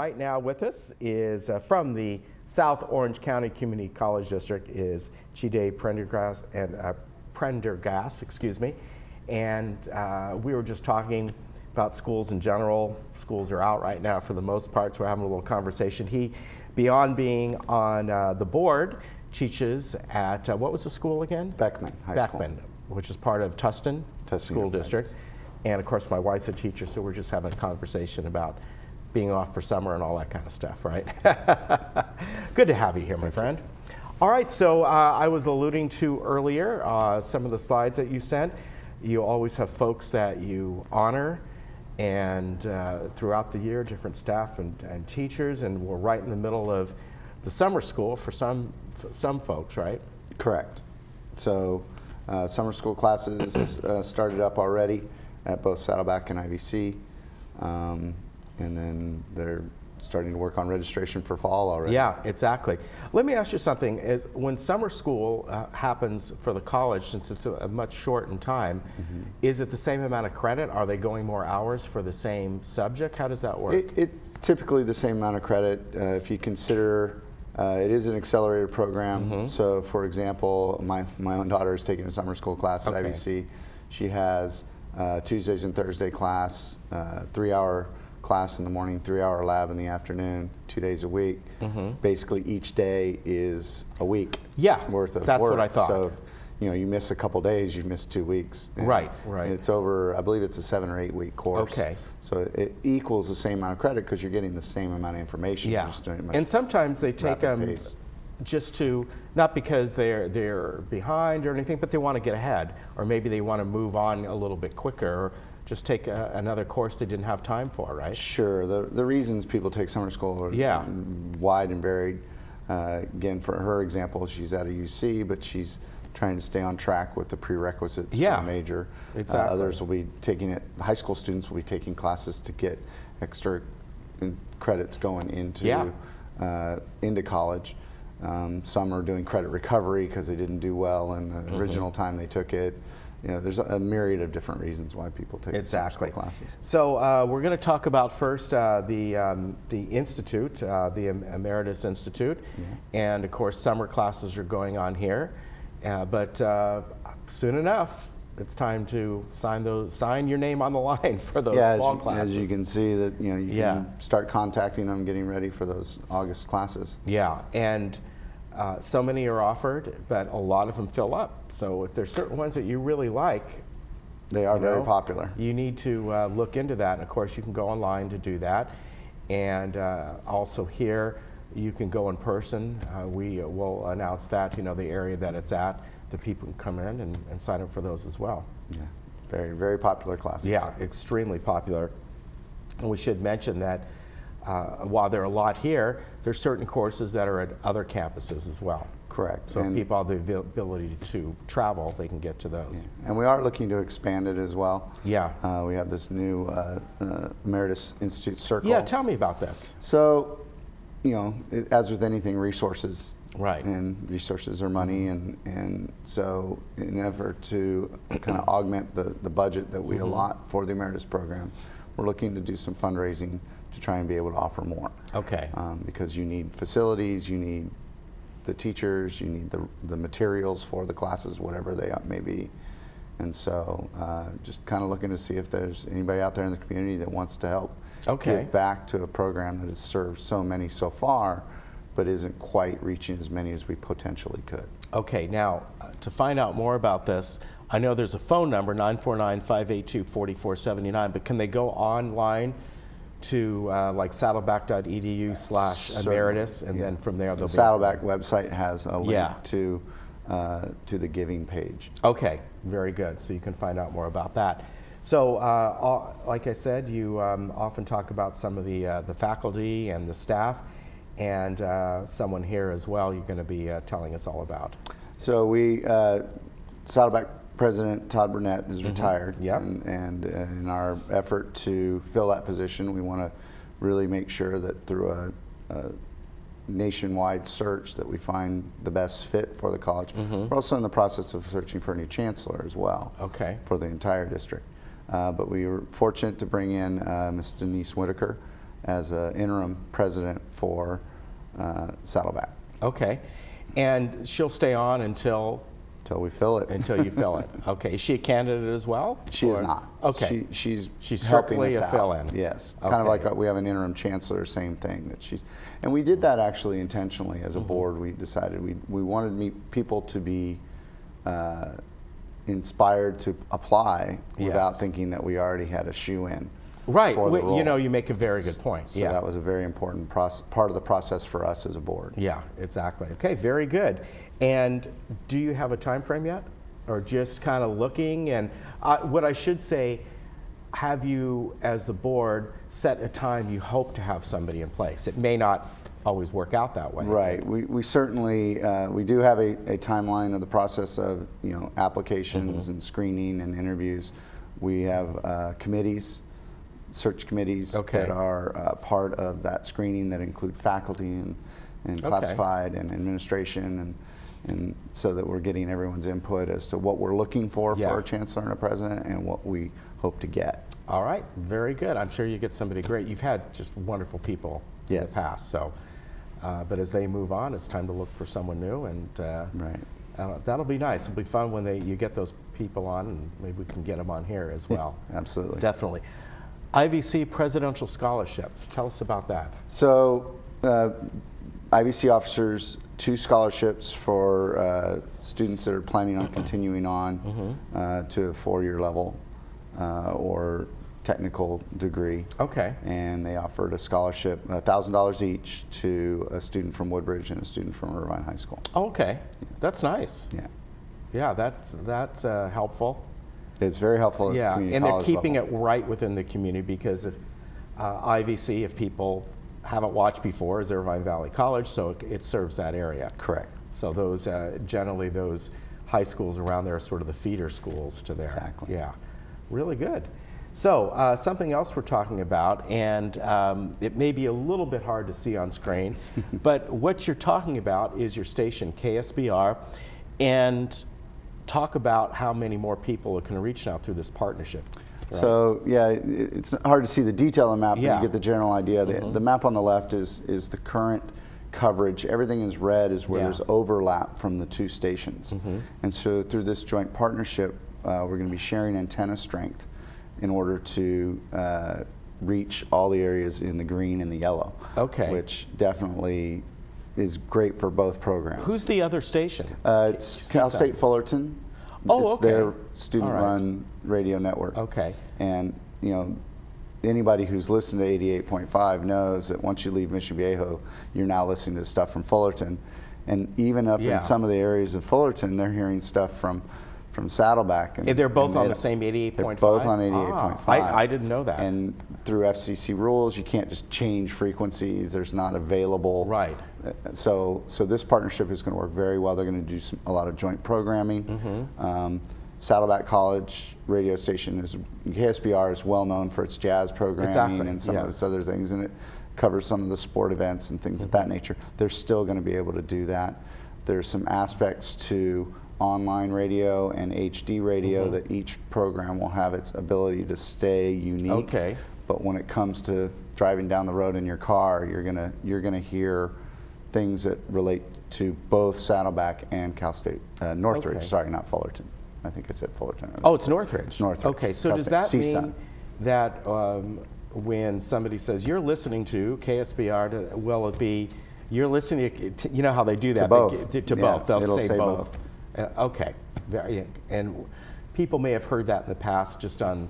right now with us is from the South Orange County Community College District is Chide Prendergast, excuse me. And we were just talking about schools in general. Schools are out right now for the most part, so we're having a little conversation. He, beyond being on the board, teaches at, what was the school again? Beckman High Beckman, which is part of Tustin School District. And of course, my wife's a teacher, so we're just having a conversation about being off for summer and all that kind of stuff, right? Good to have you here, my friend. All right, so I was alluding to earlier some of the slides that you sent. You always have folks that you honor, and throughout the year, different staff and teachers, and we're right in the middle of the summer school for some folks, right? Correct. So summer school classes started up already at both Saddleback and IVC, and then they're starting to work on registration for fall already. Yeah, exactly. Let me ask you something. Is when summer school happens for the college, since it's a much shortened time, is it the same amount of credit? Are they going more hours for the same subject? How does that work? It's typically the same amount of credit. If you consider it is an accelerated program. So for example, my own daughter is taking a summer school class at IVC. She has Tuesdays and Thursday class, 3-hour class in the morning, 3-hour lab in the afternoon, 2 days a week. Basically each day is a week worth of work. That's what I thought. So if, you miss a couple days, you've missed 2 weeks. Right. It's over, I believe it's a 7 or 8 week course. Okay. So it equals the same amount of credit because you're getting the same amount of information. Yeah. And sometimes they take them just to, not because they're behind or anything, but they want to get ahead, or maybe they want to move on a little bit quicker, or just take another course they didn't have time for, right? Sure. The reasons people take summer school are wide and varied. Again, for her example, she's at a UC, but she's trying to stay on track with the prerequisites for the major. Exactly. Others will be taking it, high school students will be taking classes to get extra credits going into college. Some are doing credit recovery because they didn't do well in the original time they took it. There's a myriad of different reasons why people take classes. So we're going to talk about first the institute, the Emeritus Institute, and of course summer classes are going on here, but soon enough it's time to sign your name on the line for those fall classes. As you can see that you can start contacting them, getting ready for those August classes. Yeah, and so many are offered, but a lot of them fill up. So if there's certain ones that you really like, they are very popular. You need to look into that. And of course, you can go online to do that. And also here, you can go in person. We will announce that, the area that it's at. The people can come in and sign up for those as well. Yeah, very, very popular classes. Yeah, extremely popular. And we should mention that while there are a lot here, there's certain courses that are at other campuses as well. Correct. So if people have the ability to travel, they can get to those. Yeah. And we are looking to expand it as well. Yeah. We have this new Emeritus Institute Circle. Yeah, tell me about this. So, as with anything, resources. Right. And resources are money, and so in an effort to kind of augment the budget that we allot for the Emeritus program, we're looking to do some fundraising to try and be able to offer more. Okay. Because you need facilities, you need the teachers, you need the materials for the classes, whatever they may be. And so just kind of looking to see if there's anybody out there in the community that wants to help give back to a program that has served so many so far, but isn't quite reaching as many as we potentially could. Okay, now to find out more about this, I know there's a phone number, 949-582-4479, but can they go online to like saddleback.edu/emeritus, and then from there they'll be... The Saddleback website has a link to the giving page. Okay, very good. So you can find out more about that. So like I said, you often talk about some of the faculty and the staff, and someone here as well you're going to be telling us all about. So Saddleback President Todd Burnett is retired, and in our effort to fill that position, we want to really make sure that through a nationwide search that we find the best fit for the college. We're also in the process of searching for a new chancellor as well for the entire district. But we were fortunate to bring in Ms. Denise Whitaker, as an interim president for Saddleback. Okay. And she'll stay on until we fill it. Until you fill it. Okay. Is she a candidate as well? She is not. Okay. She's strictly a fill-in. Yes. Okay. Kind of like we have an interim chancellor, same thing. And we did that actually intentionally as a board. We decided we wanted people to be inspired to apply without thinking that we already had a shoe-in. Right. You know, you make a very good point. So that was a very important part of the process for us as a board. Yeah, exactly. Okay, very good. And do you have a time frame yet? Or just kind of looking? And what I should say, have you, as the board, set a time you hope to have somebody in place? It may not always work out that way. Right. We certainly, we do have a timeline of the process of, applications and screening and interviews. We have committees, search committees that are part of that screening that include faculty and classified and administration, and so that we're getting everyone's input as to what we're looking for a chancellor and a president and what we hope to get. All right, very good. I'm sure you get somebody great. You've had just wonderful people in the past, so. But as they move on, it's time to look for someone new, and that'll be nice. It'll be fun when you get those people on, and maybe we can get them on here as well. Absolutely. Definitely. IVC Presidential Scholarships. Tell us about that. So IVC offers 2 scholarships for students that are planning on continuing on to a 4-year level or technical degree. Okay. And they offered a scholarship, $1,000 each, to a student from Woodbridge and a student from Irvine High School. Okay. Yeah. That's nice. Yeah. Yeah, that's helpful. It's very helpful. Yeah, and they're keeping it right within the community, because if IVC, if people haven't watched before, is Irvine Valley College, so it serves that area. Correct. So those generally those high schools around there are sort of the feeder schools to there. Exactly. Yeah, really good. So something else we're talking about, and it may be a little bit hard to see on screen, but what you're talking about is your station, KSBR, and talk about how many more people it can reach now through this partnership. Right? So yeah, it's hard to see the detail on the map, but you get the general idea. The map on the left is the current coverage. Everything is red is where there's overlap from the 2 stations. And so through this joint partnership, we're going to be sharing antenna strength in order to reach all the areas in the green and the yellow. Okay. Which definitely is great for both programs. Who's the other station? It's Cal State Fullerton. Oh, it's their student-run radio network. Okay. And anybody who's listened to 88.5 knows that once you leave Mission Viejo, you're now listening to stuff from Fullerton. And even up in some of the areas of Fullerton, they're hearing stuff from Saddleback. And they're both on the same 88.5? They're both on 88.5. I didn't know that. And through FCC rules, you can't just change frequencies. There's not available. Right. So this partnership is going to work very well. They're going to do a lot of joint programming. Saddleback College radio station KSBR is well known for its jazz programming and some of its other things, and it covers some of the sport events and things of that nature. They're still going to be able to do that. There's some aspects to online radio and HD radio that each program will have its ability to stay unique. Okay. But when it comes to driving down the road in your car, you're gonna hear things that relate to both Saddleback and Cal State Northridge. Sorry, not Fullerton. I think I said Fullerton. Oh, it's Northridge. It's Northridge. Okay, so Cal does State. that mean that when somebody says you're listening to KSBR, will it be you're listening to, you know how they do that? To both. To both. They'll say both. Okay. And people may have heard that in the past just on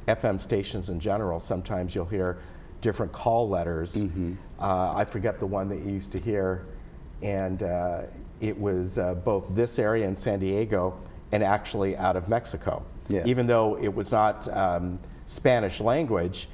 FM stations in general. Sometimes you'll hear different call letters. I forget the one that you used to hear, and it was both this area in San Diego and actually out of Mexico. Yes. Even though it was not Spanish language,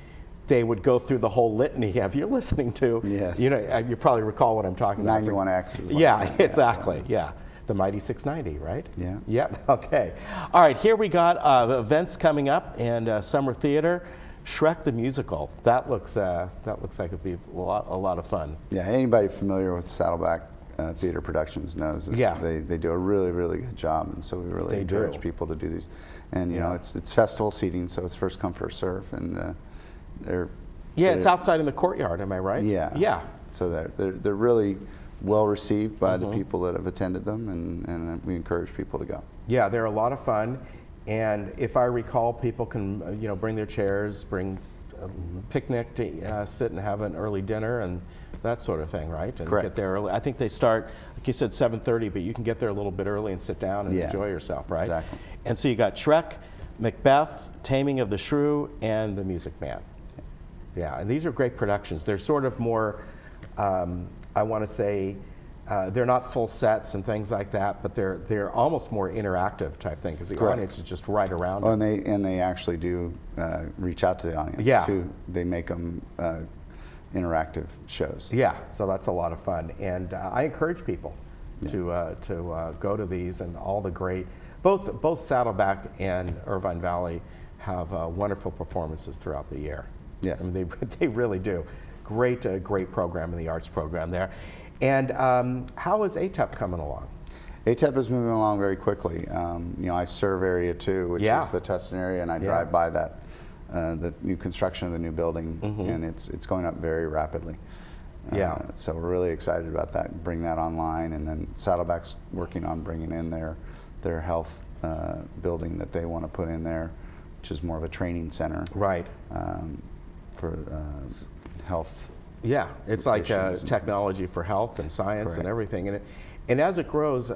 they would go through the whole litany of you're listening to. Yes. You know, you probably recall what I'm talking about. 91X is like exactly. Yeah. The mighty 690, right? Yeah. Yep. Okay. All right. Here we got events coming up and summer theater, Shrek the Musical. That looks like it'd be a lot of fun. Yeah. Anybody familiar with Saddleback Theater Productions knows that they do a really good job, and so we really encourage people to do these. And you know, it's festival seating, so it's first come first serve, and they're Yeah, it's outside in the courtyard, am I right? Yeah. Yeah. So they're really well received by the people that have attended them, and we encourage people to go. Yeah, they're a lot of fun, and if I recall, people can bring their chairs, bring a picnic to sit and have an early dinner and that sort of thing, right? And Correct. get there early. I think they start, like you said, 7:30, but you can get there a little bit early and sit down and enjoy yourself, right? Exactly. And so you got Shrek, Macbeth, Taming of the Shrew, and The Music Man. Yeah, and these are great productions. They're sort of more, I want to say, they're not full sets and things like that, but they're almost more interactive type thing because the audience is just right around. Oh, and they actually do reach out to the audience too. They make them interactive shows. Yeah, so that's a lot of fun, and I encourage people to go to these, and all the great, both Saddleback and Irvine Valley have wonderful performances throughout the year. Yes, I mean, they really do. Great program in the arts program there. And how is ATEP coming along? ATEP is moving along very quickly. I serve Area 2, which is the Tustin area, and I drive by that, the new construction of the new building, and it's going up very rapidly. So we're really excited about that, bring that online, and then Saddleback's working on bringing in their health building that they want to put in there, which is more of a training center. Right. For health. Yeah, it's like technology for health and science and everything. And as it grows,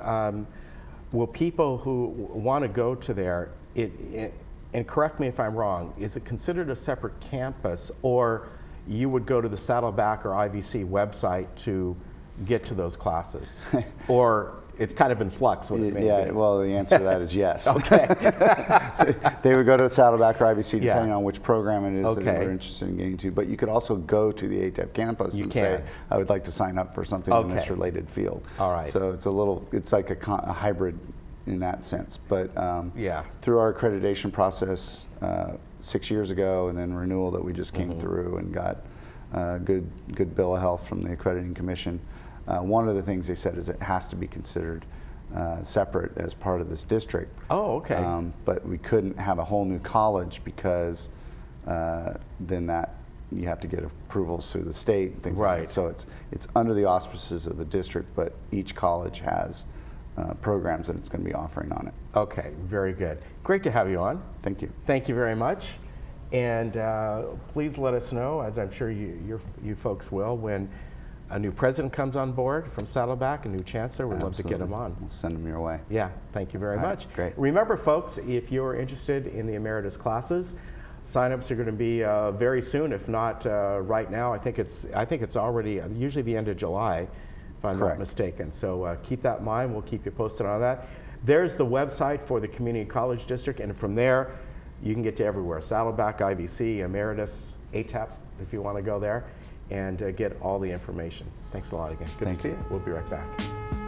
will people who want to go to there, and correct me if I'm wrong, is it considered a separate campus, or you would go to the Saddleback or IVC website to get to those classes? Or it's kind of in flux what it may be? Well, the answer to that is yes. Okay. They would go to Saddleback or IVC depending on which program it is that they're interested in getting to. But you could also go to the ATEP campus and say, I would like to sign up for something in this related field. All right. So it's like a hybrid in that sense. But through our accreditation process 6 years ago, and then renewal that we just came through and got good bill of health from the accrediting commission, one of the things they said is it has to be considered separate as part of this district. Oh, okay. But we couldn't have a whole new college because then you have to get approvals through the state and things like that. So it's under the auspices of the district, but each college has programs that it's going to be offering on it. Okay, very good. Great to have you on. Thank you. Thank you very much. And please let us know, as I'm sure you folks will, when a new president comes on board from Saddleback, a new chancellor. We'd love to get him on. We'll send him your way. Yeah, thank you very much. Great. Remember, folks, if you're interested in the emeritus classes, signups are going to be very soon, if not right now. I think it's already usually the end of July, if I'm not mistaken. So keep that in mind. We'll keep you posted on that. There's the website for the Community College District, and from there, you can get to everywhere. Saddleback, IVC, Emeritus, ATEP, if you want to go there, and get all the information. Thanks a lot again. Good to see you. We'll be right back.